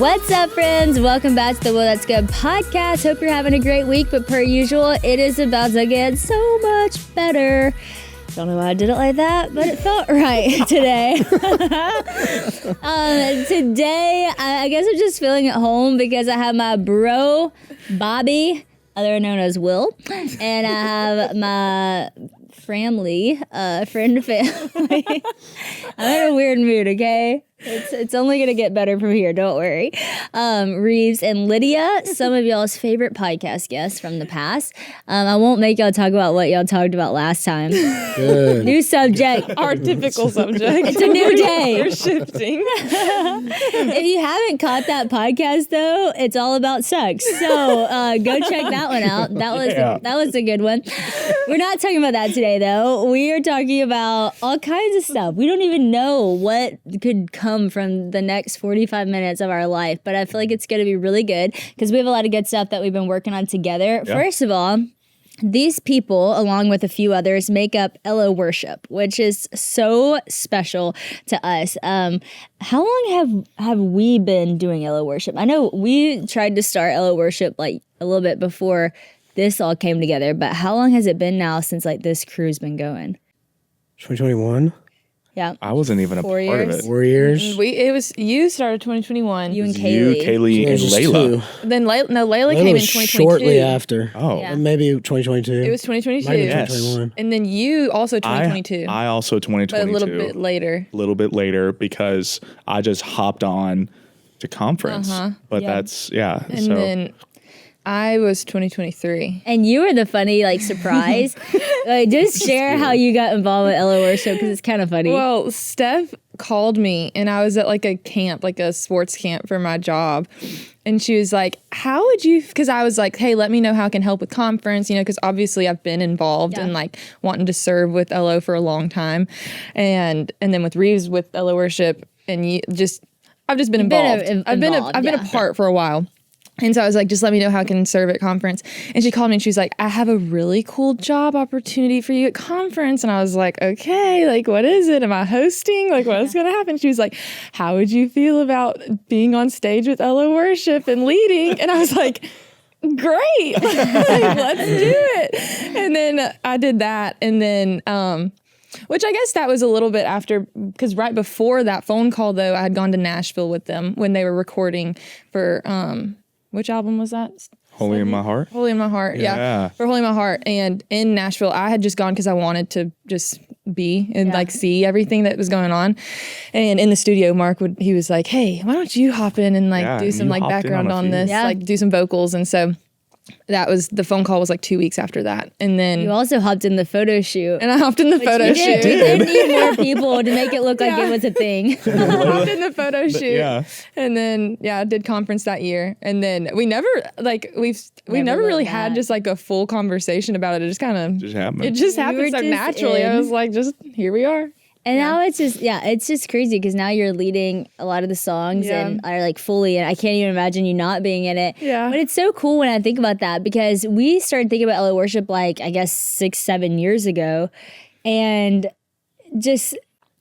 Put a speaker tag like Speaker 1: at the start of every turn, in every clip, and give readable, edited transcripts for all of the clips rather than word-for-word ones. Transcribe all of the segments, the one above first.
Speaker 1: What's up, friends? Welcome back to the Well That's Good podcast. Hope you're having a great week, but per usual, it is about to get so much better. Don't know why I did it like that, but it felt right today. Today, I guess I'm just feeling at home because I have my bro, Bobby, other known as Will, and I have my family, friend family. I'm in a weird mood, okay? It's only going to get better from here, don't worry. Reeves and Lydia, some of y'all's favorite podcast guests from the past. I won't make y'all talk about what y'all talked about last time.
Speaker 2: Good.
Speaker 1: New subject.
Speaker 3: Our typical subject.
Speaker 1: It's a new day.
Speaker 3: We're shifting.
Speaker 1: If you haven't caught that podcast, though, it's all about sex. So go check that one out. That was a good one. We're not talking about that today, though. We are talking about all kinds of stuff. We don't even know what could come from the next 45 minutes of our life, but I feel like it's going to be really good because we have a lot of good stuff that we've been working on together. Yeah. First of all, these people, along with a few others, make up LO Worship, which is so special to us. How long have we been doing LO Worship? I know we tried to start LO Worship like a little bit before this all came together, but how long has it been now since like this crew's been going?
Speaker 2: 2021.
Speaker 1: Yeah.
Speaker 4: I wasn't even a part of it.
Speaker 2: 4 years.
Speaker 3: You started 2021.
Speaker 1: You and Kaylee.
Speaker 4: Kaylee, and Layla.
Speaker 3: Then Layla came in 2022.
Speaker 2: Shortly after.
Speaker 4: Oh.
Speaker 1: Yeah.
Speaker 2: Maybe 2022.
Speaker 3: It was 2022.
Speaker 2: Might have been
Speaker 4: Yes.
Speaker 2: 2021.
Speaker 3: And then you also 2022.
Speaker 4: I also 2022.
Speaker 3: but a little bit later.
Speaker 4: A little bit later because I just hopped on to conference. But
Speaker 1: Yeah.
Speaker 3: And then I was 2023.
Speaker 1: And you were the funny, like, surprise. Just share how you got involved with LO Worship because it's kind of funny.
Speaker 3: Well, Steph called me and I was at like a camp, like a sports camp for my job. And she was like, how would you, because I was like, hey, let me know how I can help with conference, because obviously I've been involved and like wanting to serve with LO for a long time. And then with Reeves with LO Worship and I've just been involved. I've been a part for a while. And so I was like, just let me know how I can serve at conference. And she called me and she was like, I have a really cool job opportunity for you at conference. And I was like, okay, like, what is it? Am I hosting? Like, what's going to happen? She was like, how would you feel about being on stage with LO Worship and leading? And I was like, great, like, let's do it. And then I did that. And then, which I guess that was a little bit after, because right before that phone call, though, I had gone to Nashville with them when they were recording for, which album was that?
Speaker 4: Holy in My Heart?
Speaker 3: Holy in My Heart, yeah. For Holy in My Heart. And in Nashville, I had just gone because I wanted to just be and like see everything that was going on. And in the studio, he was like, hey, why don't you hop in and like do some like background on this, like do some vocals. And so the phone call was like 2 weeks after that. And then
Speaker 1: you also hopped in the photo shoot.
Speaker 3: And I hopped in the photo shoot.
Speaker 1: We did need more people to make it look like it was a thing.
Speaker 3: I hopped in the photo shoot. Yeah. And then I did conference that year. And then we never really had just like a full conversation about it. It just kind of
Speaker 4: happened.
Speaker 3: It just happened so naturally. I was like, just here we are.
Speaker 1: And now it's just crazy because now you're leading a lot of the songs and are like fully, and I can't even imagine you not being in it.
Speaker 3: Yeah.
Speaker 1: But it's so cool when I think about that because we started thinking about LO Worship like, I guess 6-7 years ago and just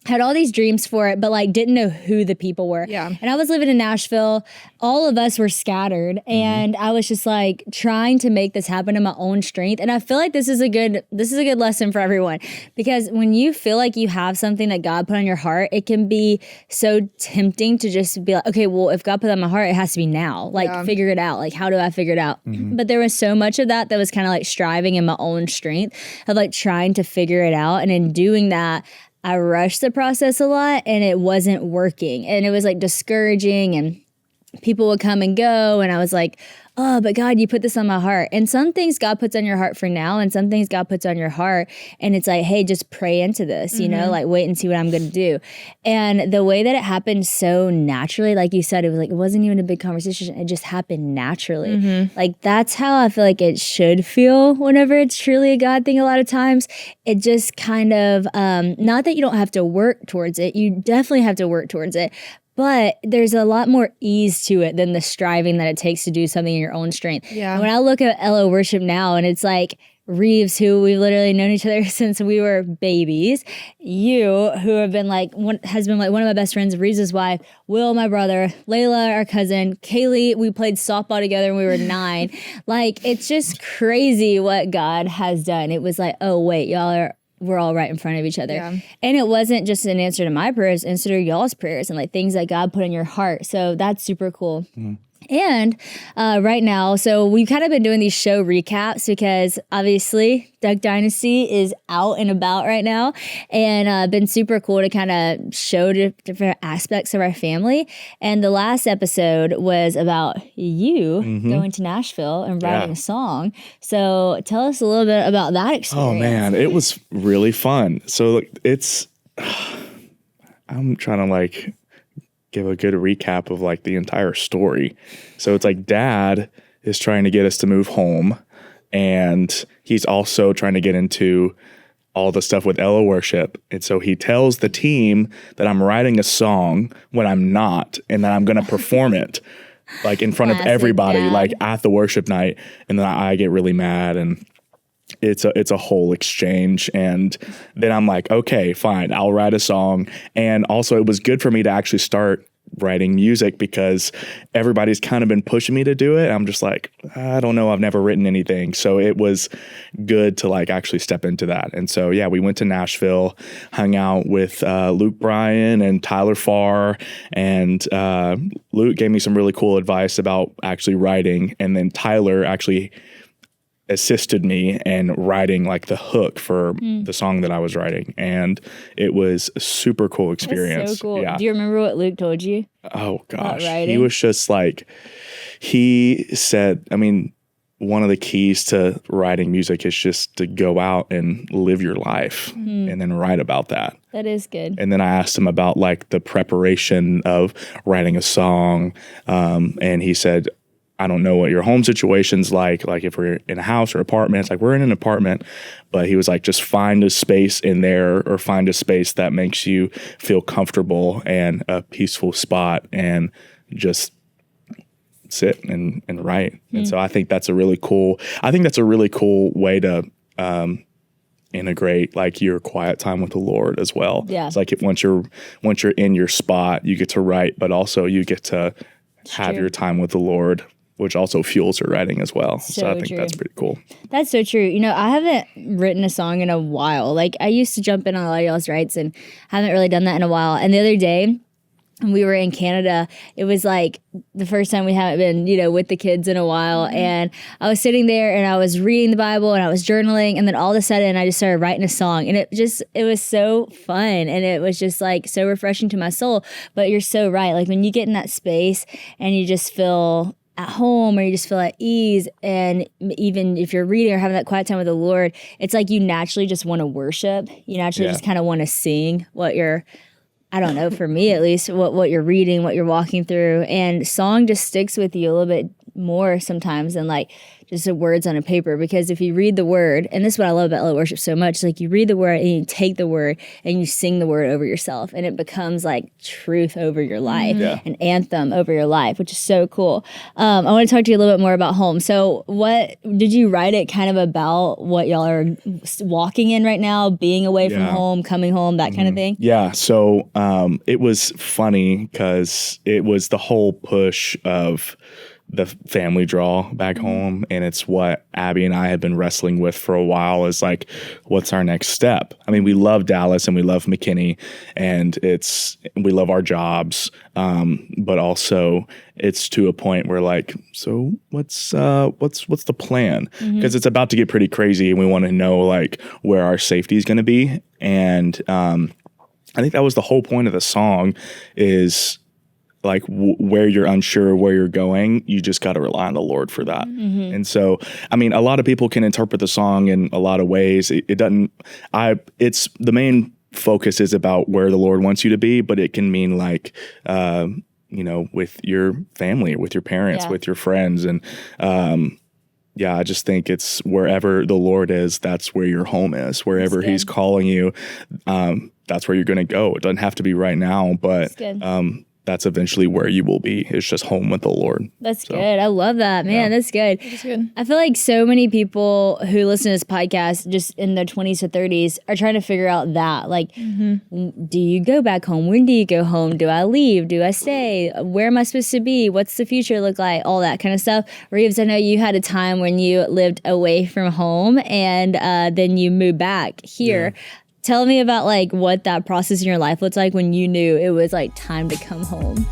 Speaker 1: had all these dreams for it, but like didn't know who the people were.
Speaker 3: Yeah.
Speaker 1: And I was living in Nashville. All of us were scattered and I was just like trying to make this happen in my own strength. And I feel like this is a good lesson for everyone because when you feel like you have something that God put on your heart, it can be so tempting to just be like, okay, well, if God put that on my heart, it has to be now. Like figure it out. Like, how do I figure it out? But there was so much of that was kind of like striving in my own strength of like trying to figure it out. And in doing that, I rushed the process a lot and it wasn't working. And it was like discouraging and people would come and go. And I was like, oh, but God, you put this on my heart. And some things God puts on your heart for now and some things God puts on your heart. And it's like, hey, just pray into this, like wait and see what I'm going to do. And the way that it happened so naturally, like you said, it was like, it wasn't even a big conversation. It just happened naturally. Like that's how I feel like it should feel whenever it's truly a God thing a lot of times. It just kind of, not that you don't have to work towards it. You definitely have to work towards it. But there's a lot more ease to it than the striving that it takes to do something in your own strength.
Speaker 3: Yeah.
Speaker 1: And when I look at LO Worship now and it's like, Reeves, who we've literally known each other since we were babies. You, who have been has been one of my best friends, Reeves' wife. Will, my brother. Layla, our cousin. Kaylee, we played softball together when we were 9. It's just crazy what God has done. It was like, oh wait, we're all right in front of each other.
Speaker 3: Yeah.
Speaker 1: And it wasn't just an answer to my prayers, answer to y'all's prayers and things that God put in your heart. So that's super cool. And right now, so we've kind of been doing these show recaps because obviously Dynasty is out and about right now, and been super cool to kind of show different aspects of our family. And the last episode was about you going to Nashville and writing a song. So tell us a little bit about that experience.
Speaker 4: Oh man, it was really fun. So I'm trying to give a good recap of the entire story. So it's Dad is trying to get us to move home, and he's also trying to get into all the stuff with Ella Worship. And so he tells the team that I'm writing a song when I'm not, and that I'm going to perform it in front of everybody,
Speaker 1: Dad.
Speaker 4: At the worship night. And then I get really mad, and it's a whole exchange. And then I'm like, okay, fine, I'll write a song. And also it was good for me to actually start writing music because everybody's kind of been pushing me to do it. I'm just like, I don't know, I've never written anything. So it was good to actually step into that. And so, yeah, we went to Nashville, hung out with Luke Bryan and Tyler Farr, and Luke gave me some really cool advice about actually writing. And then Tyler actually assisted me in writing the hook for the song that I was writing. And it was a super cool experience.
Speaker 1: That's so cool.
Speaker 4: Yeah.
Speaker 1: Do you remember what Luke told you?
Speaker 4: Oh gosh.
Speaker 1: writing?
Speaker 4: He was just he said, one of the keys to writing music is just to go out and live your life and then write about that.
Speaker 1: That is good.
Speaker 4: And then I asked him about the preparation of writing a song. And he said, I don't know what your home situation's like if we're in a house or apartment. It's we're in an apartment, but he was just find a space in there, or find a space that makes you feel comfortable and a peaceful spot, and just sit and write. And so I think that's a really cool way to integrate your quiet time with the Lord as well.
Speaker 1: Yeah.
Speaker 4: It's once you're in your spot, you get to write, but also you get to have your time with the Lord, which also fuels your writing as well. So I think that's pretty cool.
Speaker 1: That's so true. I haven't written a song in a while. I used to jump in on a lot of y'all's writes and haven't really done that in a while. And the other day, when we were in Canada, it was the first time we haven't been, with the kids in a while. And I was sitting there and I was reading the Bible and I was journaling. And then all of a sudden I just started writing a song, and it was so fun. And it was just so refreshing to my soul. But you're so right. When you get in that space and you just feel at home, or you just feel at ease, and even if you're reading or having that quiet time with the Lord, it's you naturally just want to worship. You naturally just kind of want to sing what you're, I don't know, for me at least, what you're reading, what you're walking through. And song just sticks with you a little bit more sometimes than just the words on a paper, because if you read the word, and this is what I love about Ella Worship so much, you read the word and you take the word and you sing the word over yourself, and it becomes truth over your life, an anthem over your life, which is so cool. I want to talk to you a little bit more about home. So what did you write it kind of about, what y'all are walking in right now, being away from home, coming home, that kind of thing?
Speaker 4: Yeah. So it was funny because it was the whole push of the family draw back home, and it's what Abby and I have been wrestling with for a while, is what's our next step? We love Dallas and we love McKinney, and we love our jobs, but also it's to a point where so what's the plan? Because it's about to get pretty crazy, and we want to know where our safety is going to be. And I think that was the whole point of the song, is where you're unsure where you're going, you just got to rely on the Lord for that. And so, a lot of people can interpret the song in a lot of ways. It doesn't, it's the main focus is about where the Lord wants you to be, but it can mean with your family, with your parents, with your friends. And, I just think it's wherever the Lord is, that's where your home is. Wherever He's calling you, that's where you're going to go. It doesn't have to be right now, but, that's eventually where you will be. It's just home with the Lord.
Speaker 1: That's good. I love that, man. That's good.
Speaker 3: That's good.
Speaker 1: I feel like so many people who listen to this podcast just in their 20s to 30s are trying to figure out that. Like, do you go back home? When do you go home? Do I leave? Do I stay? Where am I supposed to be? What's the future look like? All that kind of stuff. Reeves, I know you had a time when you lived away from home and then you moved back here. Yeah. Tell me about like what that process in your life looked like when you knew it was like time to come home.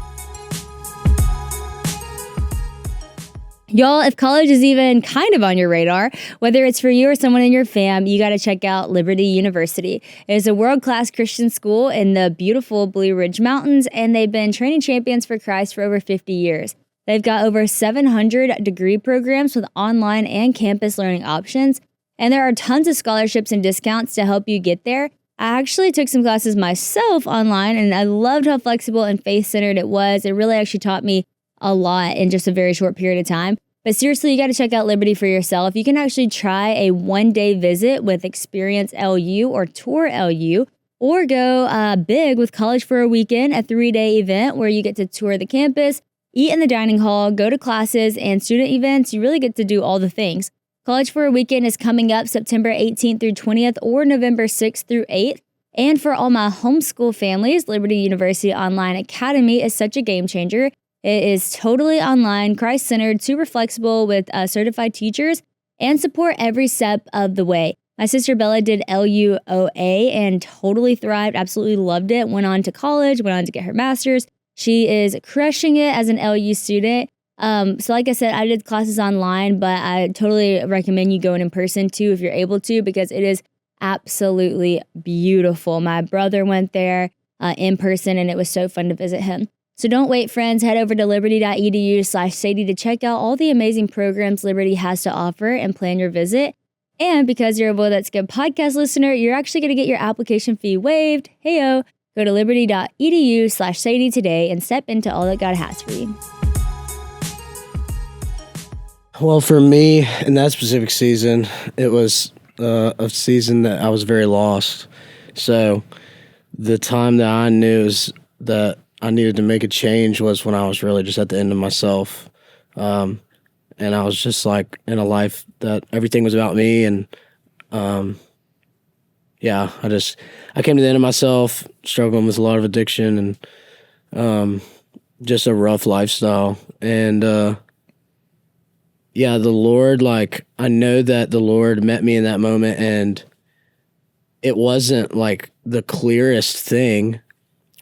Speaker 1: Y'all, if college is even kind of on your radar, whether it's for you or someone in your fam, you got to check out Liberty University. It is a world-class Christian school in the beautiful Blue Ridge Mountains, and they've been training champions for Christ for over 50 years. They've got over 700 degree programs with online and campus learning options. And there are tons of scholarships and discounts to help you get there. I actually took some classes myself online, and I loved how flexible and faith-centered it was. It really actually taught me a lot in just a very short period of time. But seriously, you got to check out Liberty for yourself. You can actually try a one-day visit with Experience LU or Tour LU, or go big with College for a Weekend, a 3-day event where you get to tour the campus, eat in the dining hall, go to classes, and student events. You really get to do all the things. College for a Weekend is coming up September 18th through 20th or November 6th through 8th. And for all my homeschool families, Liberty University Online Academy is such a game changer. It is totally online, Christ-centered, super flexible with certified teachers and support every step of the way. My sister Bella did LUOA and totally thrived, absolutely loved it, went on to college, went on to get her master's. She is crushing it as an LU student. So like I said, I did classes online, but I totally recommend you going in person too if you're able to, because it is absolutely beautiful. My brother went there in person, and it was so fun to visit him. So don't wait, friends. Head over to liberty.edu/Sadie to check out all the amazing programs Liberty has to offer and plan your visit. And because you're a Boy That's Good podcast listener, you're actually going to get your application fee waived. Heyo, go to liberty.edu/Sadie today and step into all that God has for you.
Speaker 2: Well, for me, in that specific season, it was a season that I was very lost. So the time that I knew that I needed to make a change was when I was really just at the end of myself. And I was just like in a life that everything was about me. And I came to the end of myself, struggling with a lot of addiction and just a rough lifestyle. And the Lord, like, I know that the Lord met me in that moment, and it wasn't like the clearest thing,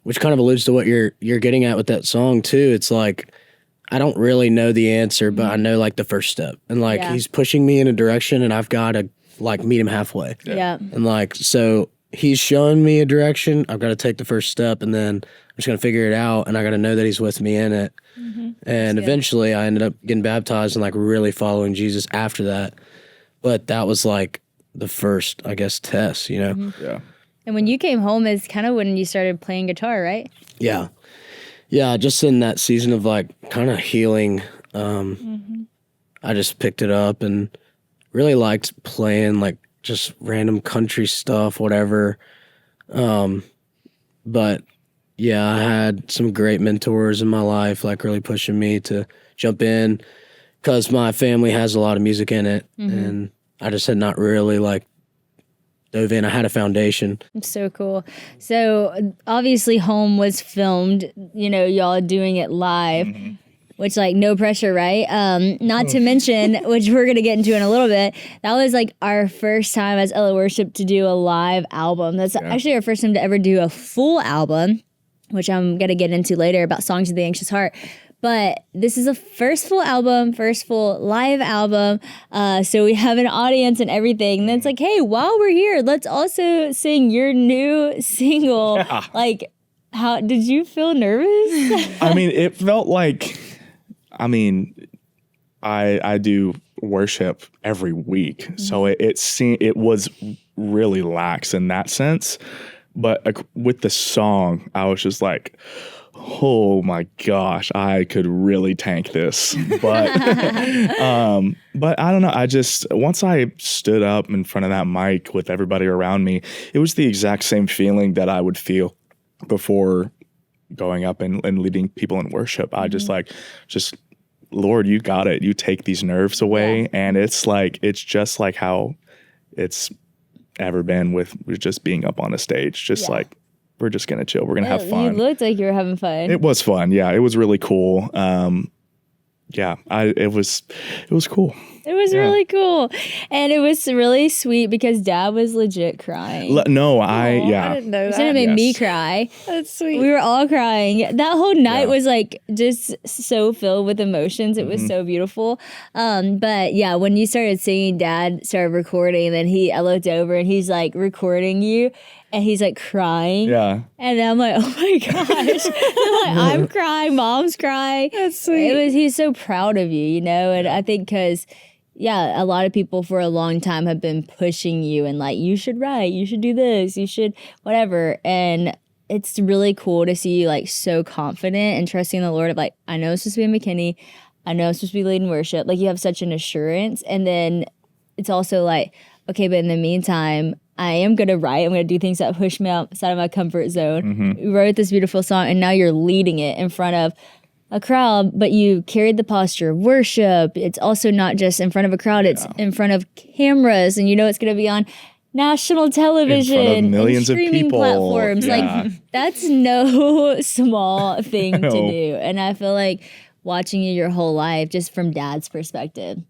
Speaker 2: which kind of alludes to what you're getting at with that song too. It's like, I don't really know the answer, but I know like the first step, and like he's pushing me in a direction, and I've got to like meet him halfway. Yeah. And like, so he's showing me a direction. I've got to take the first step, and then I'm just going to figure it out, and I got to know that he's with me in it. Mm-hmm. And eventually I ended up getting baptized and like really following Jesus after that. But that was like the first, I guess, test, you know? Mm-hmm. Yeah.
Speaker 1: And when you came home is kind of when you started playing guitar, right?
Speaker 2: Yeah. Yeah, just in that season of like kind of healing, I just picked it up and really liked playing like just random country stuff, whatever. But yeah, I had some great mentors in my life, like really pushing me to jump in, because my family has a lot of music in it, and I just had not really like dove in. I had a foundation.
Speaker 1: So cool. So obviously Home was filmed, you know, y'all doing it live, which like no pressure, right? Not to mention, which we're going to get into in a little bit, that was like our first time as Ella Worship to do a live album. That's actually our first time to ever do a full album, which I'm going to get into later about Songs of the Anxious Heart. But this is a first full album, first full live album. So we have an audience and everything. And then it's like, hey, while we're here, let's also sing your new single. Yeah. Like, how did you feel nervous?
Speaker 4: I mean, it felt like, I do worship every week. So it was really lax in that sense. But with the song, I was just like, oh my gosh, I could really tank this. But but I don't know. I just, once I stood up in front of that mic with everybody around me, it was the exact same feeling that I would feel before going up and leading people in worship. I just Lord, you got it. You take these nerves away. And it's just like how it's ever been with just being up on a stage. Just like, we're just going to chill. We're going to have fun.
Speaker 1: You looked like you were having fun.
Speaker 4: It was fun. Yeah, it was really cool. It was cool.
Speaker 1: It was really cool. And it was really sweet because Dad was legit crying.
Speaker 3: I didn't know that.
Speaker 1: It made me cry.
Speaker 3: That's sweet.
Speaker 1: We were all crying. That whole night was like just so filled with emotions. It was so beautiful. But yeah, when you started singing, Dad started recording, and then I looked over and he's like recording you. And he's like crying.
Speaker 4: Yeah.
Speaker 1: And then I'm like, oh my gosh. I'm crying. Mom's crying.
Speaker 3: That's sweet.
Speaker 1: He's so proud of you, And I think because, a lot of people for a long time have been pushing you and like, you should write, you should do this, you should whatever. And it's really cool to see you like so confident and trusting the Lord of like, I know it's supposed to be a McKinney. I know it's supposed to be leading worship. Like you have such an assurance. And then it's also like, okay, but in the meantime, I am going to write. I'm going to do things that push me outside of my comfort zone. You wrote this beautiful song, and now you're leading it in front of a crowd, but you carried the posture of worship. It's also not just in front of a crowd. It's in front of cameras, and it's going to be on national television,
Speaker 4: in front of millions
Speaker 1: and streaming
Speaker 4: of people.
Speaker 1: platforms.
Speaker 4: Yeah.
Speaker 1: Like, that's no small thing to do. And I feel like watching you your whole life, just from Dad's perspective,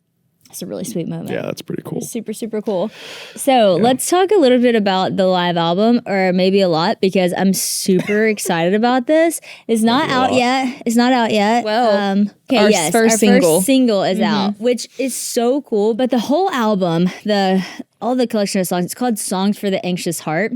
Speaker 1: it's a really sweet moment.
Speaker 4: Yeah, that's pretty cool.
Speaker 1: Super, super cool. So let's talk a little bit about the live album, or maybe a lot, because I'm super excited about this. It's not out yet. It's not out yet.
Speaker 3: Well,
Speaker 1: our
Speaker 3: first single
Speaker 1: is out, which is so cool. But the whole album, all the collection of songs, it's called Songs for the Anxious Heart.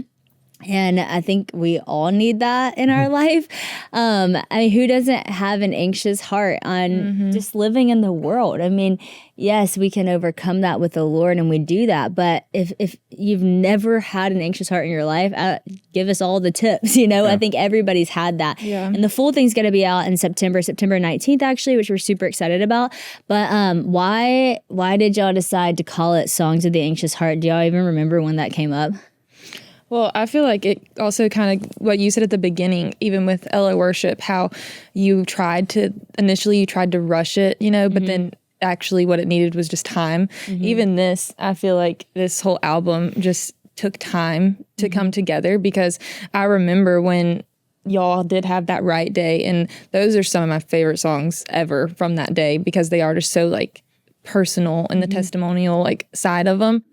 Speaker 1: And I think we all need that in our life. I mean, who doesn't have an anxious heart on just living in the world? I mean, yes, we can overcome that with the Lord, and we do that. But if you've never had an anxious heart in your life, give us all the tips. I think everybody's had that. Yeah. And the full thing's going to be out in September 19th, actually, which we're super excited about. But why did y'all decide to call it Songs of the Anxious Heart? Do y'all even remember when that came up?
Speaker 3: Well, I feel like it also kind of what you said at the beginning, even with LA Worship, how you tried to rush it, but then actually what it needed was just time. Even this, I feel like this whole album just took time to come together, because I remember when y'all did have that Right Day, and those are some of my favorite songs ever from that day, because they are just so like personal and the testimonial like side of them.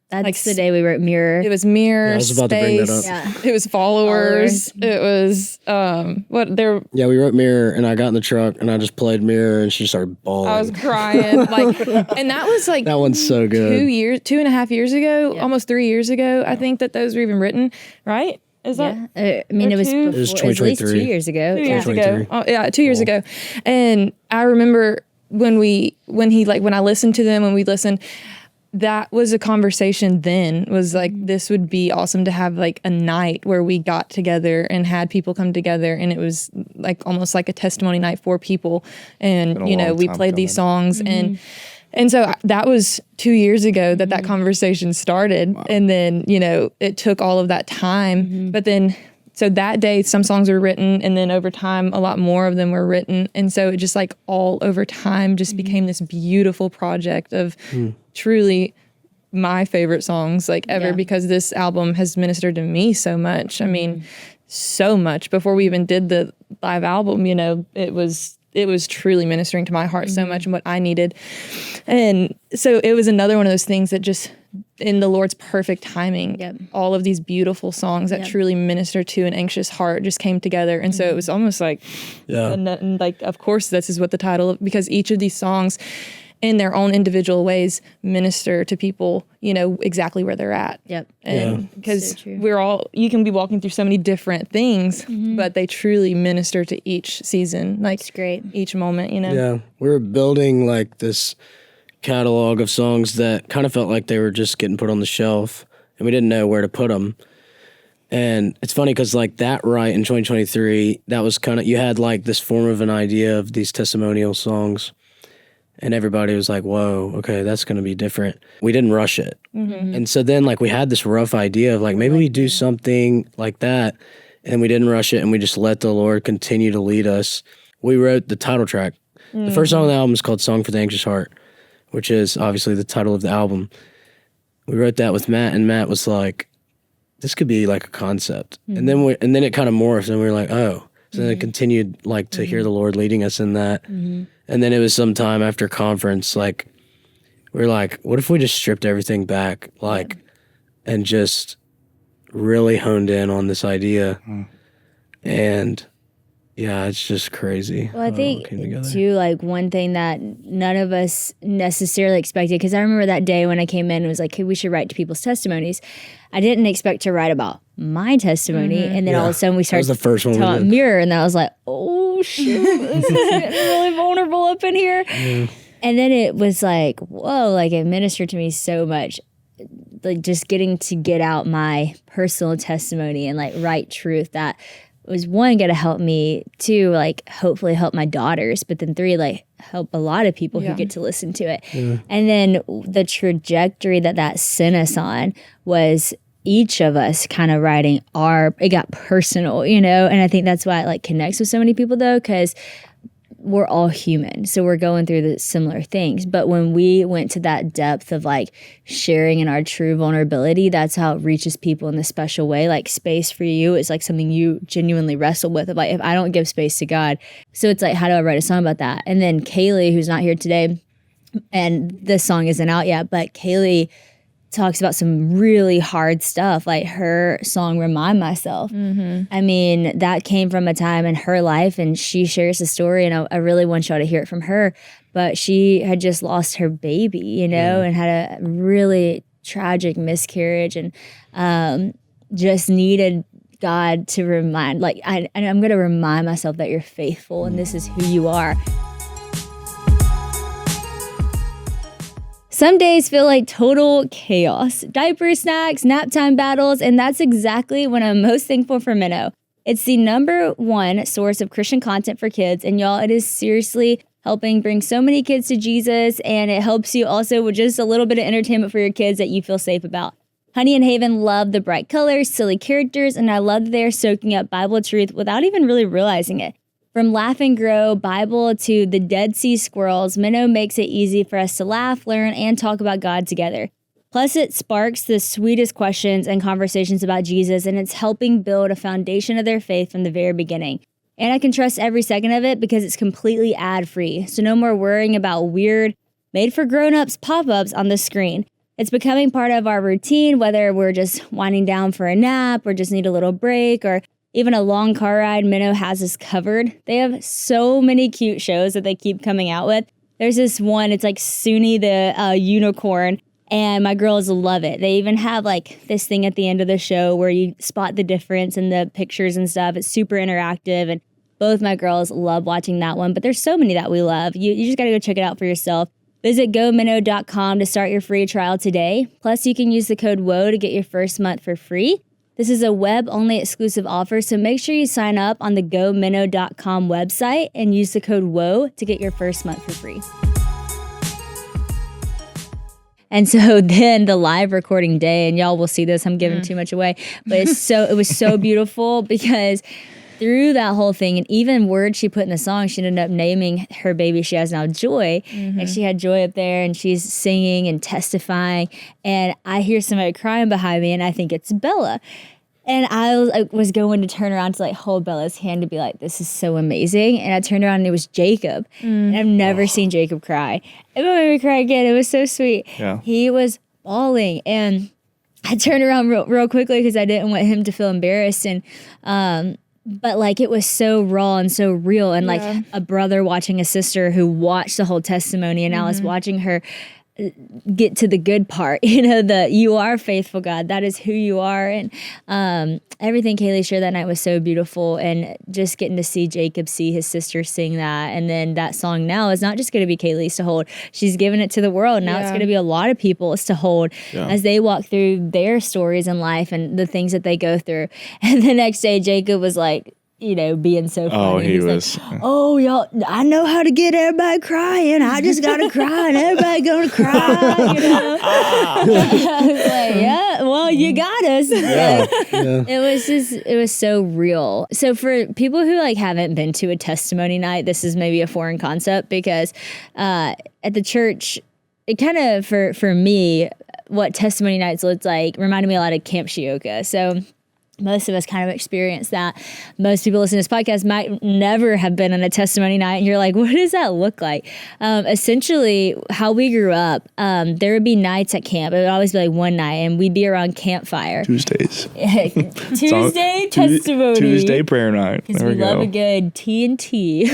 Speaker 1: That's like the day we wrote Mirror.
Speaker 3: It was Mirror,
Speaker 2: I was about to bring that up.
Speaker 1: Yeah.
Speaker 3: It was Followers. It was
Speaker 2: Yeah, we wrote Mirror, and I got in the truck and I just played Mirror, and she started bawling.
Speaker 3: I was crying. And that was like
Speaker 2: that one's so good.
Speaker 3: 2.5 years ago, almost 3 years ago, I think that those were even written, right? Is that?
Speaker 1: I mean, it was before,
Speaker 2: It was
Speaker 1: at least 2
Speaker 2: 2023.
Speaker 1: years ago.
Speaker 3: 2 years
Speaker 2: 2023.
Speaker 3: ago. Oh, yeah, 2 years ago. And I remember when I listened to them, when we listened, that was a conversation then, was like, this would be awesome to have like a night where we got together and had people come together, and it was like almost like a testimony night for people. And, we played these songs and so that was 2 years ago that conversation started. Wow. And then, it took all of that time, but then so that day, some songs were written, and then over time, a lot more of them were written. And so it just like all over time just became this beautiful project of truly my favorite songs like ever, because this album has ministered to me so much. I mean, so much. Before we even did the live album, it was truly ministering to my heart so much and what I needed. And so it was another one of those things that just, in the Lord's perfect timing, all of these beautiful songs that truly minister to an anxious heart just came together. And so it was almost like, and like, of course, this is what the title, because each of these songs in their own individual ways minister to people, exactly where they're at.
Speaker 1: Yep.
Speaker 3: And because you can be walking through so many different things, but they truly minister to each season, like
Speaker 1: it's great.
Speaker 3: Each moment,
Speaker 2: Yeah. We were building like this catalog of songs that kind of felt like they were just getting put on the shelf, and we didn't know where to put them. And it's funny because like that right in 2023, that was kind of, you had like this form of an idea of these testimonial songs, and everybody was like, whoa, okay, that's going to be different. We didn't rush it. And so then like we had this rough idea of like, maybe we do something like that. and we didn't rush it, and we just let the Lord continue to lead us. We wrote the title track. The first song on the album is called Song for the Anxious Heart, which is obviously the title of the album. We wrote that with Matt, and Matt was like, this could be like a concept. And then it kind of morphed, and we were like, oh. So then it continued like to hear the Lord leading us in that. And then it was some time after conference, like, we were like, what if we just stripped everything back, like, and just really honed in on this idea? And yeah, it's just crazy.
Speaker 1: Well, I think too, like one thing that none of us necessarily expected, because I remember that day when I came in and was like, hey, we should write to people's testimonies. I didn't expect to write about my testimony. And then all of a sudden we started
Speaker 2: the first one
Speaker 1: talking about mirror, and I was like, oh shoot, this is getting really vulnerable up in here. And then it was like, whoa, like it ministered to me so much. Like just getting to get out my personal testimony and like write truth that was one, going to help me, two, like hopefully help my daughters, but then three, like help a lot of people who get to listen to it. And then the trajectory that sent us on was each of us kind of writing it got personal, you know? And I think that's why it like connects with so many people though, because we're all human. So we're going through the similar things. But when we went to that depth of like sharing in our true vulnerability, that's how it reaches people in a special way. Like space for you is like something you genuinely wrestle with. Of like, if I don't give space to God. So it's like, how do I write a song about that? And then Kaylee, who's not here today, and this song isn't out yet, but Kaylee talks about some really hard stuff, like her song Remind Myself. I mean, that came from a time in her life, and she shares the story, and I really want y'all to hear it from her. But she had just lost her baby, you know, and had a really tragic miscarriage, and just needed God to remind, like, I'm going to remind myself that you're faithful and this is who you are. Some days feel like total chaos. Diaper snacks, nap time battles, and that's exactly when I'm most thankful for Minnow. It's the #1 source of Christian content for kids, and y'all, it is seriously helping bring so many kids to Jesus, and it helps you also with just a little bit of entertainment for your kids that you feel safe about. Honey and Haven love the bright colors, silly characters, and I love that they're soaking up Bible truth without even really realizing it. From Laugh and Grow Bible to the Dead Sea Squirrels, Minnow makes it easy for us to laugh, learn, and talk about God together. Plus, it sparks the sweetest questions and conversations about Jesus, and it's helping build a foundation of their faith from the very beginning. And I can trust every second of it because it's completely ad-free, so no more worrying about weird, made-for-grown-ups pop-ups on the screen. It's becoming part of our routine, whether we're just winding down for a nap or just need a little break or even a long car ride. Minnow has us covered. They have so many cute shows that they keep coming out with. There's this one, it's like Suni the unicorn, and my girls love it. They even have like this thing at the end of the show where you spot the difference in the pictures and stuff. It's super interactive, and both my girls love watching that one, but there's so many that we love. You just gotta go check it out for yourself. Visit gominnow.com to start your free trial today. Plus, you can use the code WOE to get your first month for free. This is a web-only exclusive offer, so make sure you sign up on the gominnow.com website and use the code WOE to get your first month for free. And so then the live recording day, and y'all will see this, I'm giving too much away, but it was so beautiful because through that whole thing, and even words she put in the song, she ended up naming her baby she has now Joy. And she had Joy up there, and she's singing and testifying, and I hear somebody crying behind me, and I think it's Bella. And I was going to turn around to like hold Bella's hand to be like, this is so amazing. And I turned around and it was Jacob. And I've never seen Jacob cry. It made me cry again. It was so sweet.
Speaker 4: Yeah.
Speaker 1: He was bawling. And I turned around real quickly because I didn't want him to feel embarrassed. And but like it was so raw and so real. And like a brother watching a sister who watched the whole testimony, and now is watching her get to the good part, you know, you are faithful, God, that is who you are. And everything Kaylee shared that night was so beautiful, and just getting to see Jacob see his sister sing that, and then that song now is not just going to be Kaylee's to hold, she's given it to the world. Now it's going to be a lot of people's to hold as they walk through their stories in life and the things that they go through. And the next day Jacob was like, being so funny.
Speaker 4: he
Speaker 1: He's
Speaker 4: was.
Speaker 1: like, oh, y'all, I know how to get everybody crying. I just got to cry and everybody going to cry, I was like, yeah, well, you got us.
Speaker 2: Yeah.
Speaker 1: It was so real. So for people who like haven't been to a testimony night, this is maybe a foreign concept because at the church, it kind of, for me, what testimony nights looked like reminded me a lot of Camp Shioka. So most of us kind of experience that. Most people listening to this podcast might never have been on a testimony night, and you're like, what does that look like? Essentially, how we grew up, there would be nights at camp. It would always be like one night, and we'd be around campfire.
Speaker 4: Tuesdays.
Speaker 1: Tuesday testimony.
Speaker 4: Tuesday prayer night.
Speaker 1: Because
Speaker 4: There
Speaker 1: we
Speaker 4: we
Speaker 1: love
Speaker 4: go.
Speaker 1: a good T&T.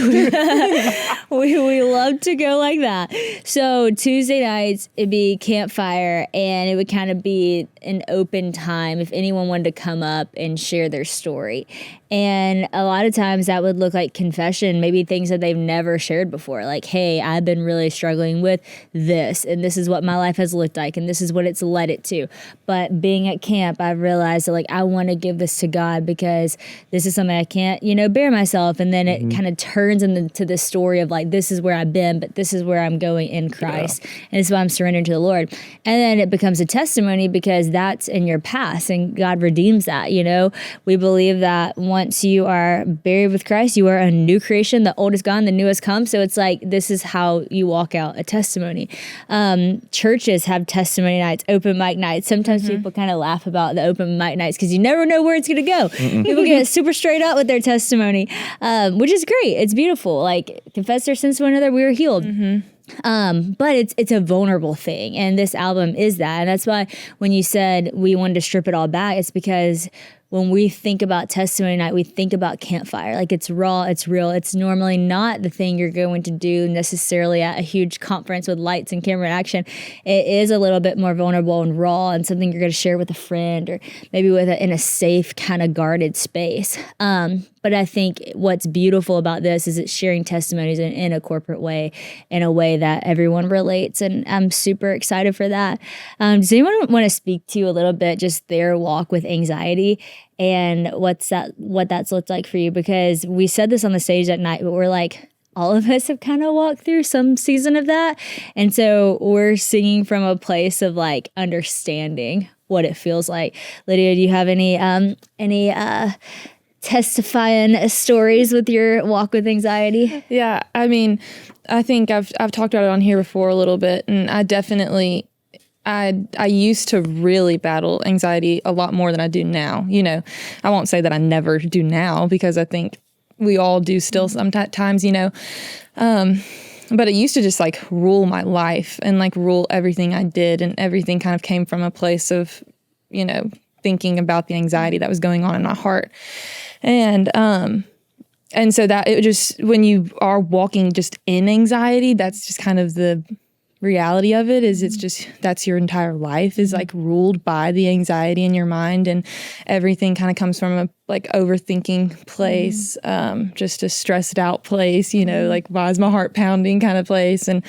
Speaker 1: we love to go like that. So Tuesday nights, it'd be campfire, and it would kind of be an open time if anyone wanted to come up and share their story. And a lot of times that would look like confession, maybe things that they've never shared before. Like, hey, I've been really struggling with this, and this is what my life has looked like, and this is what it's led it to. But being at camp, I've realized that like I want to give this to God because this is something I can't, bear myself. And then it kind of turns into this story of like, this is where I've been, but this is where I'm going in Christ. And this is why I'm surrendering to the Lord. And then it becomes a testimony because that's in your past and God redeems that, We believe that once you are buried with Christ, you are a new creation. The old is gone, the new has come. So it's like, this is how you walk out a testimony. Churches have testimony nights, open mic nights. Sometimes people kind of laugh about the open mic nights because you never know where it's going to go. People get super straight up with their testimony, which is great. It's beautiful. Like, confess their sins to one another, we are healed. But it's a vulnerable thing. And this album is that. And that's why when you said we wanted to strip it all back, it's because when we think about testimony night, we think about campfire. Like, it's raw, it's real. It's normally not the thing you're going to do necessarily at a huge conference with lights and camera and action. It is a little bit more vulnerable and raw and something you're going to share with a friend or maybe in a safe kind of guarded space. But I think what's beautiful about this is it's sharing testimonies in a corporate way, in a way that everyone relates. And I'm super excited for that. Does anyone want to speak to a little bit just their walk with anxiety and what that's looked like for you? Because we said this on the stage that night, but we're like, all of us have kind of walked through some season of that. And so we're singing from a place of like understanding what it feels like. Lydia, do you have any testifying stories with your walk with anxiety?
Speaker 3: Yeah, I mean, I think I've talked about it on here before a little bit, and I definitely I used to really battle anxiety a lot more than I do now. I won't say that I never do now because I think we all do still sometimes, but it used to just like rule my life and like rule everything I did, and everything kind of came from a place of, thinking about the anxiety that was going on in my heart. And so that it just, when you are walking just in anxiety, that's just kind of the reality of it, is it's just, that's your entire life is like ruled by the anxiety in your mind, and everything kind of comes from a like overthinking place, just a stressed out place, like why is my heart pounding kind of place. And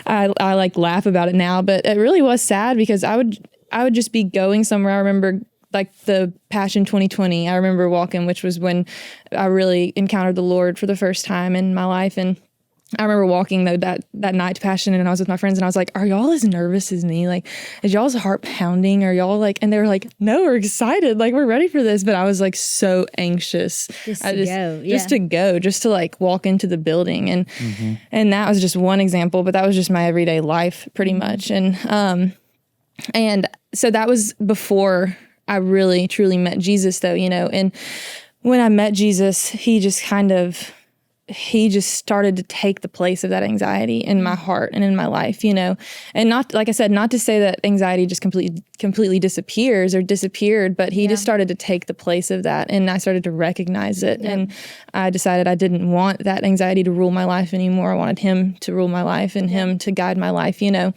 Speaker 3: I like laugh about it now, but it really was sad because I would just be going somewhere. I remember like the Passion 2020, I remember walking, which was when I really encountered the Lord for the first time in my life. And I remember walking though that night to Passion, and I was with my friends, and I was like, are y'all as nervous as me? Like, is y'all's heart pounding? Are y'all like, and they were like, no, we're excited. Like, we're ready for this. But I was like so anxious just to like walk into the building. And that was just one example, but that was just my everyday life pretty much. And so that was before I really truly met Jesus though, and when I met Jesus, he just started to take the place of that anxiety in my heart and in my life, and not, like I said, not to say that anxiety just completely disappeared, but he just started to take the place of that, and I started to recognize it. And I decided I didn't want that anxiety to rule my life anymore. I wanted him to rule my life and him to guide my life, and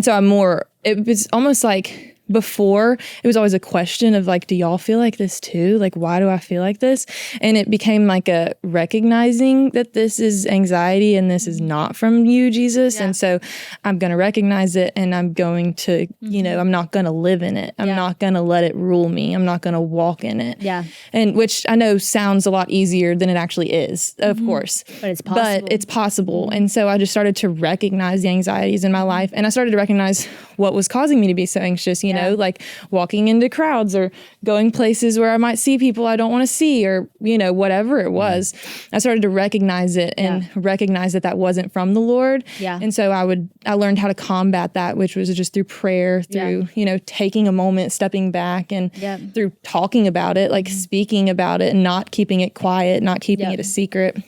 Speaker 3: so it was almost like before it was always a question of like, do y'all feel like this too? Like, why do I feel like this? And it became like a recognizing that this is anxiety and this is not from you, Jesus. And so I'm going to recognize it, and I'm going to, you know, I'm not going to live in it. I'm not going to let it rule me. I'm not going to walk in it.
Speaker 1: Yeah.
Speaker 3: And which I know sounds a lot easier than it actually is, of course.
Speaker 1: But it's possible.
Speaker 3: But it's possible. And so I just started to recognize the anxieties in my life, and I started to recognize what was causing me to be so anxious, you know, like walking into crowds or going places where I might see people I don't want to see, or, you know, whatever it was. I started to recognize it and recognize that that wasn't from the Lord.
Speaker 1: Yeah.
Speaker 3: And so I learned how to combat that, which was just through prayer, through, you know, taking a moment, stepping back, and through talking about it, like speaking about it and not keeping it quiet, not keeping it a secret.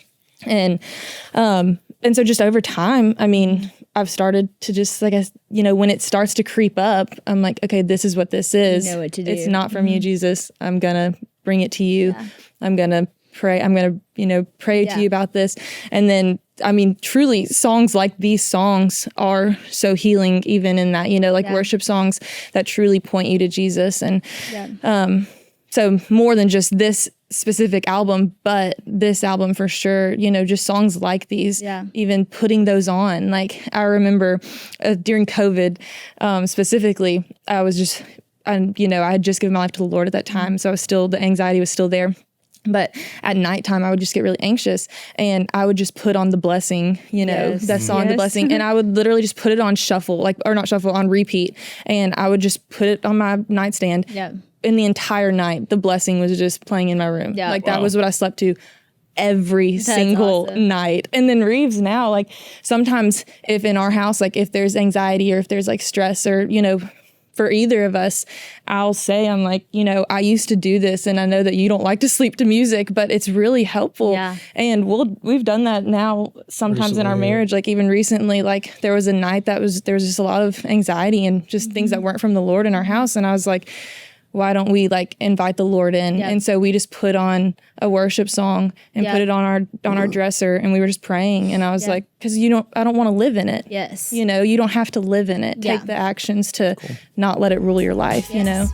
Speaker 3: And so just over time, I mean, I've started to just, like, you know, when it starts to creep up, I'm like, okay, this is what this is.
Speaker 1: You know what to do.
Speaker 3: It's not from you, Jesus. I'm going to bring it to you. I'm going to pray. I'm going to, you know, pray to you about this. And then, I mean, truly, songs like these songs are so healing, even in that, you know, like worship songs that truly point you to Jesus. And so more than just this specific album, but this album for sure, you know, just songs like these, even putting those on. Like, I remember during COVID specifically, I was just, you know, I had just given my life to the Lord at that time. So I was still, the anxiety was still there. But at nighttime, I would just get really anxious, and I would just put on The Blessing, you know, that song, The Blessing. And I would literally just put it on shuffle, like, or not shuffle, on repeat. And I would just put it on my nightstand. In the entire night, The Blessing was just playing in my room. Like, that was what I slept to every single night. And then Reeves now, like, sometimes if in our house, like, if there's anxiety or if there's like stress, or, you know, for either of us, I'll say, I'm like, you know, I used to do this, and I know that you don't like to sleep to music, but it's really helpful. And we've done that now sometimes in our marriage. Like, even recently, like, there was a night there was just a lot of anxiety and just things that weren't from the Lord in our house. And I was like, why don't we, like, invite the Lord in? And so we just put on a worship song and put it on our dresser, and we were just praying. And I was like, because I don't want to live in it. You know, you don't have to live in it. Take the actions to not let it rule your life, you know?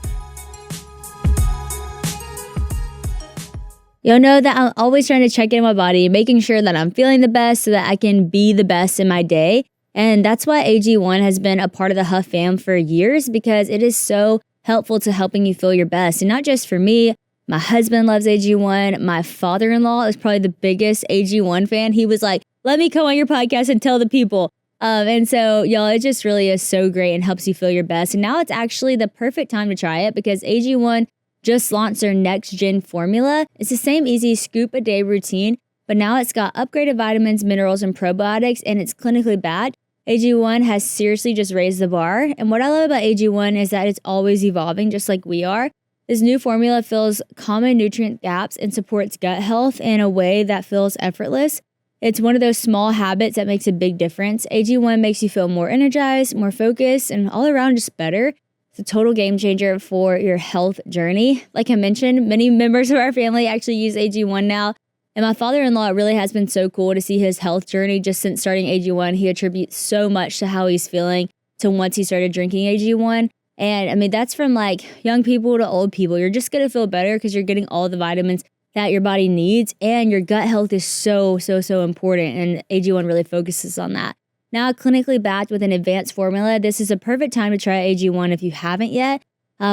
Speaker 1: You'll know that I'm always trying to check in my body, making sure that I'm feeling the best so that I can be the best in my day. And that's why AG1 has been a part of the Huff fam for years, because it is so helpful to helping you feel your best. And not just for me, my husband loves AG1. My father-in-law is probably the biggest AG1 fan. He was like, let me come on your podcast and tell the people. And so, y'all, it just really is so great and helps you feel your best. And now it's actually the perfect time to try it, because AG1 just launched their next gen formula. It's the same easy scoop a day routine, but now it's got upgraded vitamins, minerals, and probiotics, and it's clinically backed. AG1 has seriously just raised the bar. And what I love about AG1 is that it's always evolving, just like we are. This new formula fills common nutrient gaps and supports gut health in a way that feels effortless. It's one of those small habits that makes a big difference. AG1 makes you feel more energized, more focused, and all around just better. It's a total game changer for your health journey. Like I mentioned, many members of our family actually use AG1 now. And my father-in-law, it really has been so cool to see his health journey just since starting AG1. He attributes so much to how he's feeling to once he started drinking AG1. And I mean, that's from like young people to old people. You're just going to feel better because you're getting all the vitamins that your body needs. And your gut health is so important. And AG1 really focuses on that. Now clinically backed with an advanced formula, this is a perfect time to try AG1 if you haven't yet.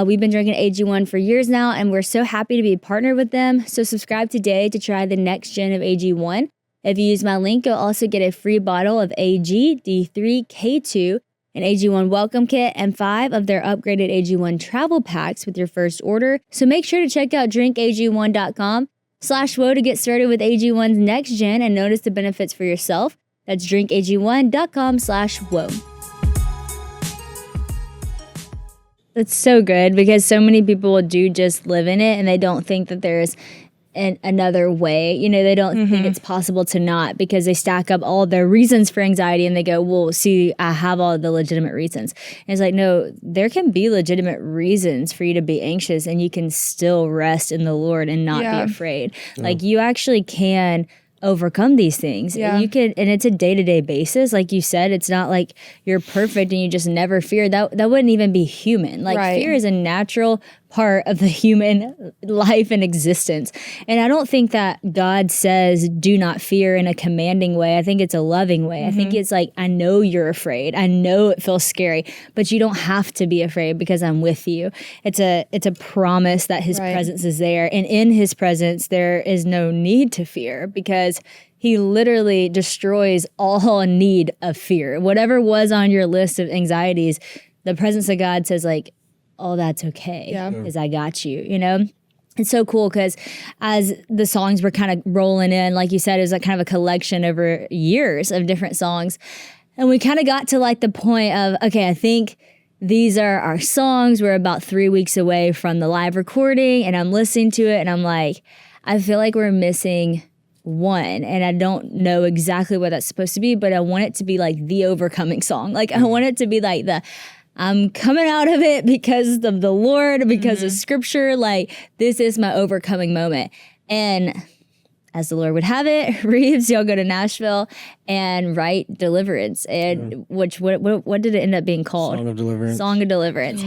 Speaker 1: We've been drinking AG1 for years now, and we're so happy to be partnered with them. So subscribe today to try the next gen of AG1. If you use my link, you'll also get a free bottle of AG, D3, K2, an AG1 welcome kit, and 5 of their upgraded AG1 travel packs with your first order. So make sure to check out drinkag1.com/woe to get started with AG1's next gen and notice the benefits for yourself. That's drinkag1.com/woe. It's so good because so many people do just live in it and they don't think that there's another way. You know, they don't think it's possible to not, because they stack up all their reasons for anxiety and they go, well, see, I have all the legitimate reasons. And it's like, no, there can be legitimate reasons for you to be anxious and you can still rest in the Lord and not be afraid. Like, you actually can overcome these things.
Speaker 3: Yeah.
Speaker 1: You can, and it's a day-to-day basis. Like you said, it's not like you're perfect and you just never fear. That wouldn't even be human. Like
Speaker 3: Right.
Speaker 1: fear is a natural part of the human life and existence. And I don't think that God says do not fear in a commanding way. I think it's a loving way. I think it's like, I know you're afraid. I know it feels scary, but you don't have to be afraid because I'm with you. It's a promise that his
Speaker 3: Right.
Speaker 1: presence is there. And in his presence, there is no need to fear because he literally destroys all need of fear. Whatever was on your list of anxieties, the presence of God says like, oh, that's okay
Speaker 3: Yeah.
Speaker 1: because I got you, you know? It's so cool because as the songs were kind of rolling in, like you said, it was like kind of a collection over years of different songs. And we kind of got to like the point of, okay, I think these are our songs. We're about 3 weeks away from the live recording and I'm listening to it and I'm like, I feel like we're missing one and I don't know exactly what that's supposed to be, but I want it to be like the overcoming song. Like I want it to be like the I'm coming out of it because of the Lord, because of scripture. Like this is my overcoming moment. And as the Lord would have it, Reeves, y'all go to Nashville and write Deliverance. And what did it end up being called?
Speaker 2: Song of Deliverance.
Speaker 1: Song of Deliverance.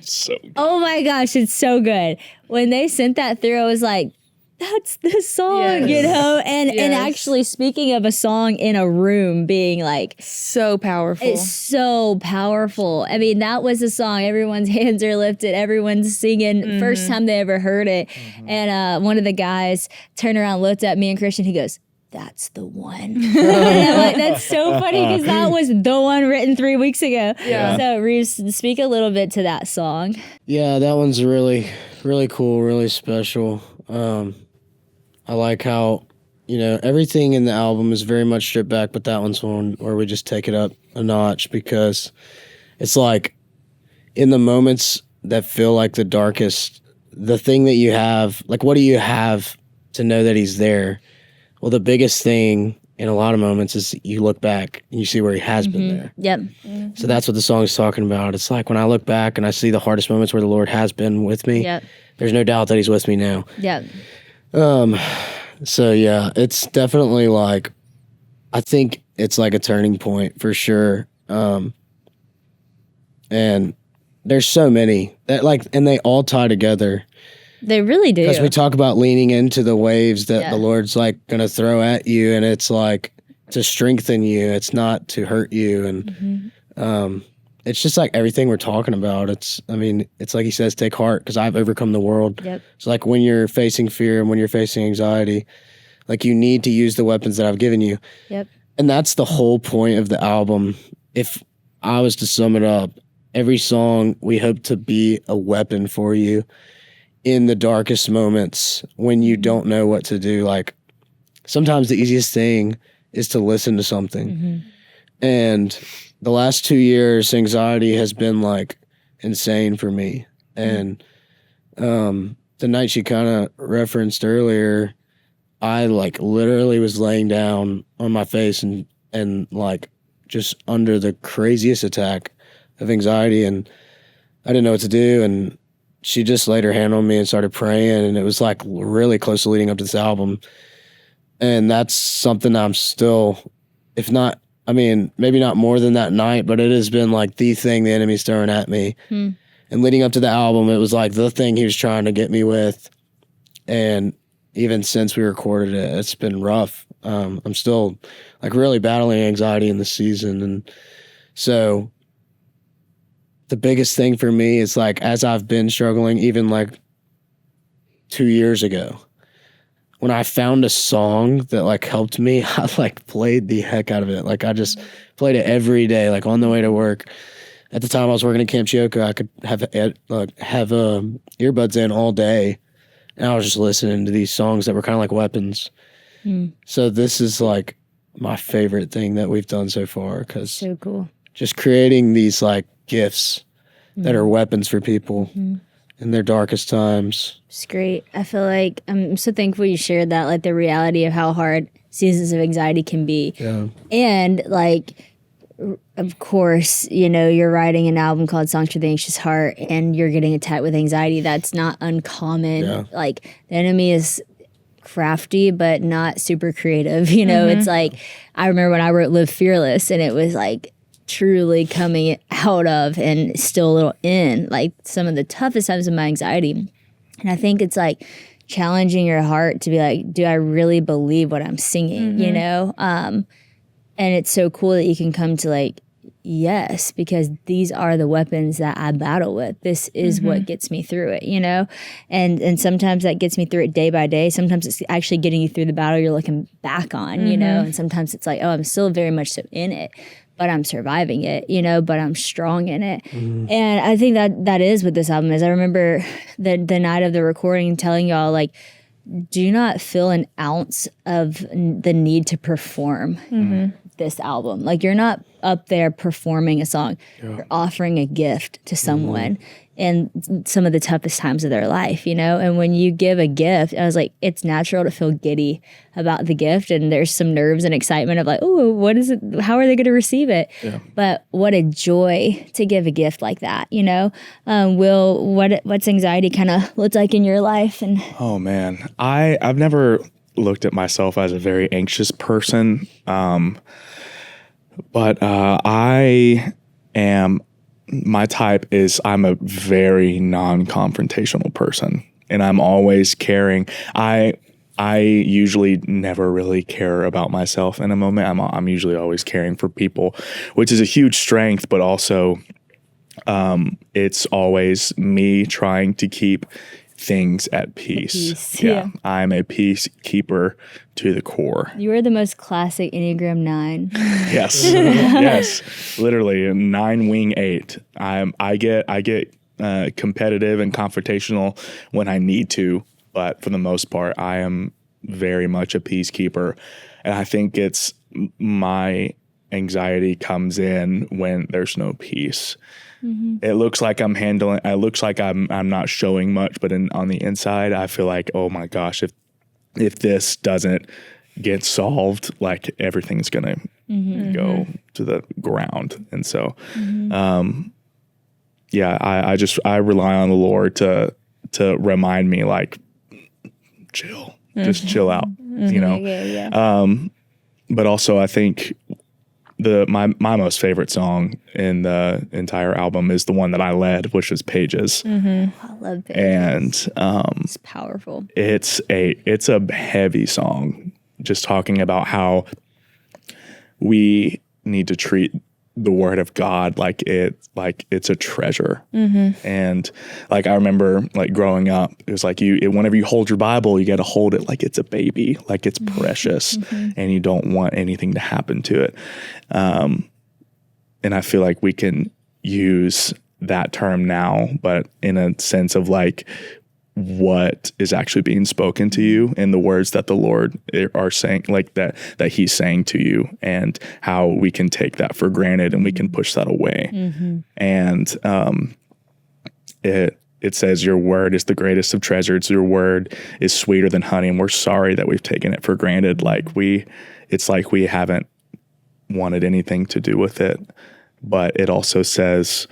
Speaker 4: So good.
Speaker 1: Oh my gosh, it's so good. When they sent that through, I was like, that's the song,
Speaker 3: Yes.
Speaker 1: you know? And
Speaker 3: Yes.
Speaker 1: actually speaking of a song in a room being like,
Speaker 3: So powerful.
Speaker 1: it's so powerful. I mean, that was a song. Everyone's hands are lifted. Everyone's singing. First time they ever heard it. And one of the guys turned around, looked at me and Christian. He goes, that's the one. And I'm like, that's so funny because that was the one written 3 weeks ago.
Speaker 3: Yeah.
Speaker 1: So Reeves, speak a little bit to that song.
Speaker 2: Yeah, that one's really, really cool, really special. I like how, everything in the album is very much stripped back, but that one's one where we just take it up a notch because it's like in the moments that feel like the darkest, the thing that you have, like what do you have to know that he's there? Well, the biggest thing in a lot of moments is you look back and you see where he has been there.
Speaker 1: Yep.
Speaker 2: So that's what the song is talking about. It's like when I look back and I see the hardest moments where the Lord has been with me,
Speaker 1: Yep.
Speaker 2: there's no doubt that he's with me now.
Speaker 1: Yep.
Speaker 2: So yeah, it's definitely like, I think it's like a turning point for sure. And there's so many that and they all tie together.
Speaker 1: They really do.
Speaker 2: Because we talk about leaning into the waves that
Speaker 1: Yeah.
Speaker 2: the Lord's like going to throw at you, and it's like to strengthen you. It's not to hurt you. And it's just like everything we're talking about. It's like he says, take heart because I've overcome the world.
Speaker 1: Yep.
Speaker 2: It's like when you're facing fear and when you're facing anxiety, like you need to use the weapons that I've given you.
Speaker 1: Yep.
Speaker 2: And that's the whole point of the album. If I was to sum it up, every song we hope to be a weapon for you in the darkest moments when you don't know what to do. Like sometimes the easiest thing is to listen to something. And the last 2 years, anxiety has been like insane for me. And the night she kind of referenced earlier, I like literally was laying down on my face and like just under the craziest attack of anxiety, and I didn't know what to do. And she just laid her hand on me and started praying, and it was like really close to leading up to this album. And that's something I'm still, if not, maybe not more than that night, but it has been like the thing the enemy's throwing at me. And leading up to the album, it was like the thing he was trying to get me with. And even since we recorded it, it's been rough. I'm still like really battling anxiety in the season. And so the biggest thing for me is like, as I've been struggling, even like 2 years ago, when I found a song that like helped me, I like played the heck out of it. Like I just played it every day, like on the way to work. At the time I was working at Camp Chioka, I could have earbuds in all day. And I was just listening to these songs that were kind of like weapons. So this is like my favorite thing that we've done so far, because
Speaker 1: So cool.
Speaker 2: just creating these like gifts that are weapons for people in their darkest times.
Speaker 1: It's great. I feel like I'm so thankful you shared that, like the reality of how hard seasons of anxiety can be.
Speaker 2: Yeah.
Speaker 1: And like, of course, you're writing an album called Songs for the Anxious Heart and you're getting attacked with anxiety. That's not uncommon.
Speaker 2: Yeah.
Speaker 1: Like the enemy is crafty but not super creative. You know, it's like I remember when I wrote Live Fearless, and it was like truly coming out of and still a little in like some of the toughest times of my anxiety. And I think it's like challenging your heart to be like, do I really believe what I'm singing? You know? And it's so cool that you can come to like, yes, because these are the weapons that I battle with. This is what gets me through it, you know? And sometimes that gets me through it day by day. Sometimes it's actually getting you through the battle you're looking back on, you know? And sometimes it's like, oh, I'm still very much so in it, but I'm surviving it, you know, but I'm strong in it. And I think that is what this album is. I remember the night of the recording telling y'all, like, do not feel an ounce of the need to perform this album. Like, you're not up there performing a song. You're offering a gift to someone in some of the toughest times of their life, you know? And when you give a gift, I was like, it's natural to feel giddy about the gift. And there's some nerves and excitement of like, oh, what is it? How are they going to receive it? Yeah. But what a joy to give a gift like that, you know? Will, what's anxiety kind of look like in your life? And
Speaker 4: oh man, I've never looked at myself as a very anxious person. But I am, my type is I'm a very non-confrontational person, and I'm always caring. I usually never really care about myself in a moment. I'm usually always caring for people, which is a huge strength, but also it's always me trying to keep things at peace. Yeah. I'm a peacekeeper to the core.
Speaker 1: You are the most classic Enneagram 9.
Speaker 4: Yes. Yes. Literally a 9 wing 8. I get competitive and confrontational when I need to, but for the most part, I am very much a peacekeeper. And I think it's my anxiety comes in when there's no peace. It looks like I'm handling. It looks like I'm not showing much, but on the inside, I feel like, oh my gosh, if this doesn't get solved, like everything's gonna go to the ground. And so, I rely on the Lord to remind me, like, chill, just chill out, you know. But also, I think my most favorite song in the entire album is the one that I led, which is Pages.
Speaker 1: I love Pages.
Speaker 4: And
Speaker 1: it's powerful.
Speaker 4: It's a heavy song, just talking about how we need to treat the word of God like it's a treasure. And like I remember like growing up, it was like whenever you hold your Bible, you got to hold it like it's a baby, like it's precious, and you don't want anything to happen to it. And I feel like we can use that term now, but in a sense of like what is actually being spoken to you and the words that the Lord are saying, like that he's saying to you, and how we can take that for granted and we can push that away. And it says your word is the greatest of treasures. Your word is sweeter than honey. And we're sorry that we've taken it for granted. It's like we haven't wanted anything to do with it. But it also says,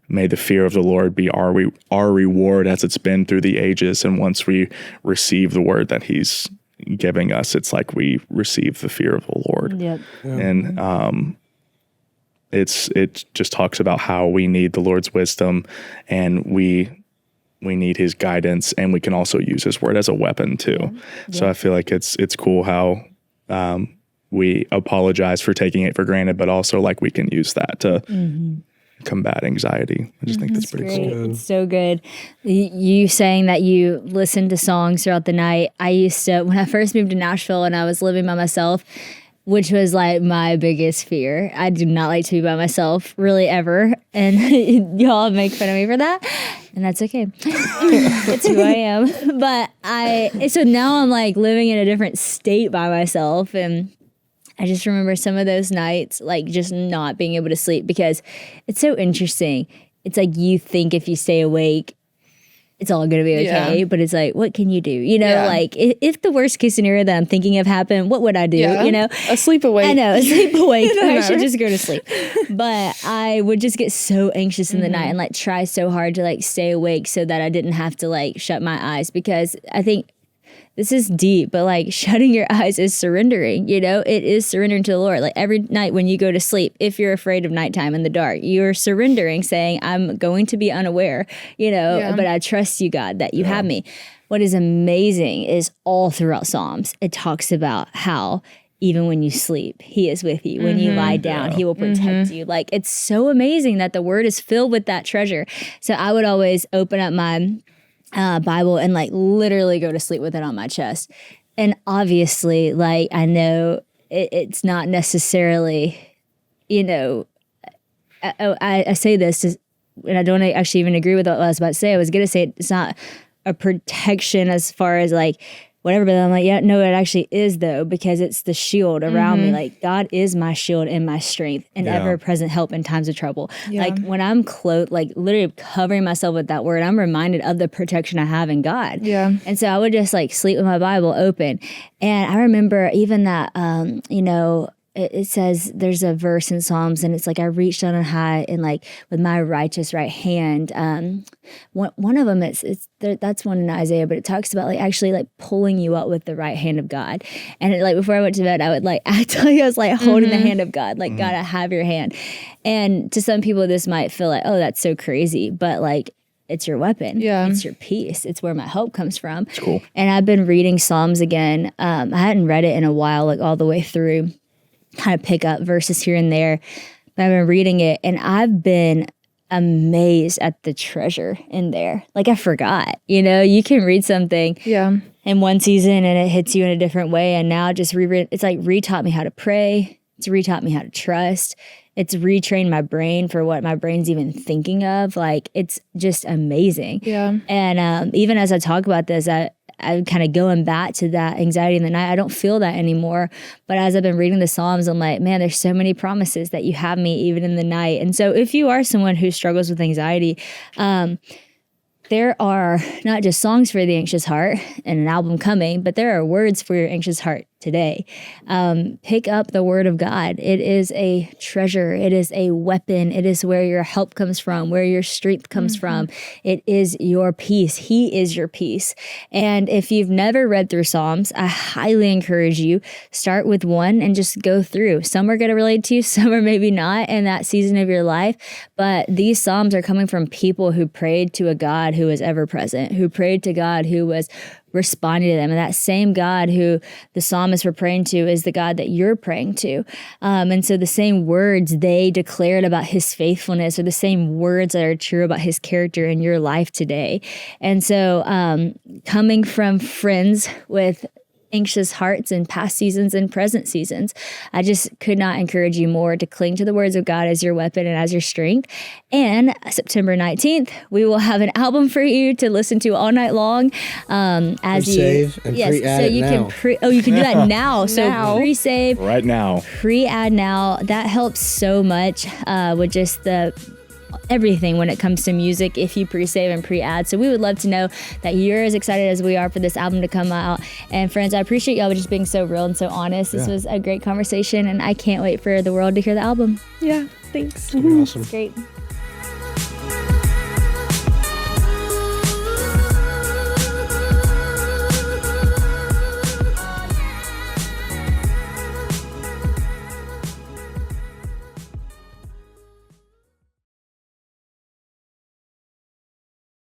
Speaker 4: may the fear of the Lord be our reward as it's been through the ages. And once we receive the word that he's giving us, it's like we receive the fear of the Lord. Yep. And it just talks about how we need the Lord's wisdom, and we need his guidance, and we can also use his word as a weapon too. Yeah. So I feel like it's cool how we apologize for taking it for granted, but also like we can use that to combat anxiety. I just think that's pretty cool.
Speaker 1: It's so good. You saying that you listen to songs throughout the night. I used to, when I first moved to Nashville and I was living by myself, which was like my biggest fear. I do not like to be by myself really ever. And y'all make fun of me for that. And that's okay. It's who I am. But so now I'm like living in a different state by myself. And I just remember some of those nights, like just not being able to sleep, because it's so interesting. It's like you think if you stay awake, it's all going to be okay. Yeah. But it's like, what can you do? You know, like if the worst case scenario that I'm thinking of happened, what would I do? You know,
Speaker 3: sleep awake.
Speaker 1: I know, sleep awake. I should just go to sleep. But I would just get so anxious in the night and like try so hard to like stay awake so that I didn't have to like shut my eyes, because I think this is deep, but like shutting your eyes is surrendering, you know, it is surrendering to the Lord. Like every night when you go to sleep, if you're afraid of nighttime in the dark, you're surrendering, saying, I'm going to be unaware, you know, but I trust you, God, that you have me. What is amazing is all throughout Psalms, it talks about how even when you sleep, he is with you. When you lie down, he will protect you. Like, it's so amazing that the word is filled with that treasure. So I would always open up my Bible and like literally go to sleep with it on my chest. And obviously, like, I know it's not necessarily, you know, I say this, and I don't actually even agree with what I was about to say. I was going to say it's not a protection as far as like whatever, but I'm like, yeah, no, it actually is though, because it's the shield around me. Like, God is my shield and my strength and ever-present help in times of trouble. Like when I'm like literally covering myself with that word, I'm reminded of the protection I have in God. And so I would just like sleep with my Bible open. And I remember even that, you know, it says there's a verse in Psalms, and it's like, I reached out on high and like with my righteous right hand. One of them that's one in Isaiah, but it talks about like actually like pulling you up with the right hand of God. And like before I went to bed, I would like I was like holding the hand of God, like God, I have your hand. And to some people, this might feel like, oh, that's so crazy, but like, it's your weapon. It's your peace. It's where my help comes from.
Speaker 4: It's cool.
Speaker 1: And I've been reading Psalms again. I hadn't read it in a while, like all the way through. Kind of pick up verses here and there, but I've been reading it and I've been amazed at the treasure in there. Like I forgot, you know, you can read something in one season and it hits you in a different way. And now just it's like retaught me how to pray. It's retaught me how to trust. It's retrained my brain for what my brain's even thinking of. Like, it's just amazing. And even as I talk about this, I'm kind of going back to that anxiety in the night. I don't feel that anymore. But as I've been reading the Psalms, I'm like, man, there's so many promises that you have me even in the night. And so if you are someone who struggles with anxiety, there are not just songs for the anxious heart and an album coming, but there are words for your anxious heart today. Pick up the word of God. It is a treasure. It is a weapon. It is where your help comes from, where your strength comes from. It is your peace. He is your peace. And if you've never read through Psalms, I highly encourage you, start with one and just go through. Some are going to relate to you, some are maybe not in that season of your life. But these Psalms are coming from people who prayed to a God who is ever present, who prayed to God who was responding to them. And that same God who the psalmists were praying to is the God that you're praying to. And so the same words they declared about his faithfulness are the same words that are true about his character in your life today. And so coming from friends with anxious hearts in past seasons and present seasons, I just could not encourage you more to cling to the words of God as your weapon and as your strength. And September 19th, we will have an album for you to listen to all night long. As you
Speaker 2: save and pre-add
Speaker 1: so
Speaker 2: it
Speaker 1: you
Speaker 2: now.
Speaker 1: you can do that now. So pre-save,
Speaker 4: Right now.
Speaker 1: pre-add now. That helps so much with just everything when it comes to music if you pre-save and pre-add. So we would love to know that you're as excited as we are for this album to come out. And friends, I appreciate y'all just being so real and so honest. This was a great conversation and I can't wait for the world to hear the album.
Speaker 3: Yeah, thanks.
Speaker 2: Awesome.
Speaker 1: Great.